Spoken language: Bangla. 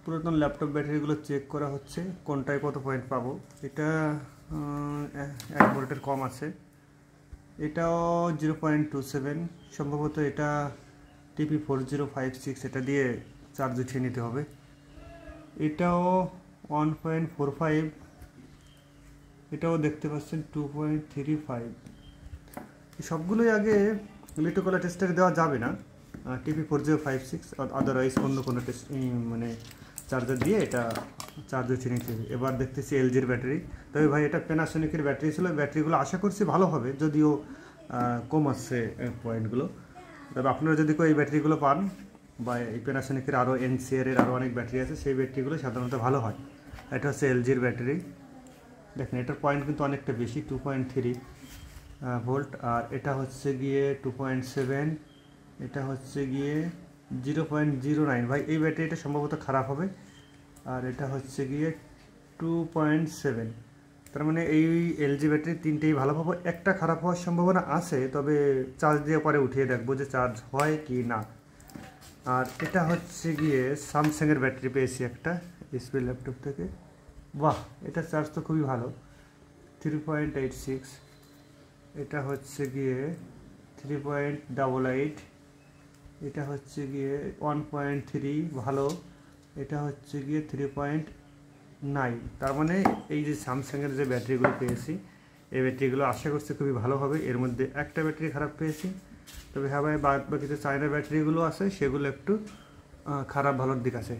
পুরাতন ল্যাপটপ ব্যাটারিগুলো চেক করা হচ্ছে কোনটায় কত পয়েন্ট পাবো। এটা 1 ভোল্টের কম আছে, এটাও 0.27, সম্ভবত এটা TP4056, এটা দিয়ে চার্জ উঠিয়ে নিতে হবে। এটাও 1.45, এটাও দেখতে পাচ্ছেন 2.35। সবগুলোই আগে লিটোকোলা টেস্টারে দেওয়া যাবে না, TP4056 আদারওয়াইজ অন্য কোনো টেস্ট মানে চার্জার দিয়ে এটা চার্জ উঠিয়ে নিতে হবে। এবার দেখতেছি এলজির ব্যাটারি, তবে ভাই এটা প্যানাসোনিকের ব্যাটারি ছিল, ব্যাটারিগুলো আশা করছি ভালো হবে, যদিও কম আসছে পয়েন্টগুলো। তবে আপনারা যদি এই ব্যাটারিগুলো পান বা এই প্যানাসোনিকের আরও এনসিআর এর আরও অনেক ব্যাটারি আছে, সেই ব্যাটারিগুলো সাধারণত ভালো হয়। এটা হচ্ছে এলজির ব্যাটারি, দেখেন এটার পয়েন্ট কিন্তু অনেকটা বেশি, 2.3 ভোল্ট। আর এটা হচ্ছে গিয়ে 2.7, এটা হচ্ছে গিয়ে 0.09। ভাই এই ব্যাটারিটা সম্ভবত খারাপ হবে। আর এটা হচ্ছে গিয়ে 2.7। তার মানে এই এলজি ব্যাটারি তিনটেই ভালো পাবো, একটা খারাপ হওয়ার সম্ভাবনা আছে, তবে চার্জ দিয়ে পরে উঠিয়ে দেখবো যে চার্জ হয় কি না। আর এটা হচ্ছে গিয়ে স্যামসাংয়ের ব্যাটারি পেয়েছি একটা এসপি ল্যাপটপ থেকে। বাহ, এটা চার্জ তো খুবই ভালো, 3.86। এটা হচ্ছে গিয়ে 3.88, এটা হচ্ছে গিয়ে 1.3, ভালো। এটা হচ্ছে গিয়ে 3.9। তার মানে এই যে স্যামসাংয়ের যে ব্যাটারিগুলো পেয়েছি, এই ব্যাটারিগুলো আশা করছি খুবই ভালো হবে। এর মধ্যে একটা ব্যাটারি খারাপ পেয়েছি, তবে হ্যাঁ ভাই বাদ বাকি যে চায়না ব্যাটারিগুলো আছে সেগুলো একটু খারাপ ভালোর দিক আছে।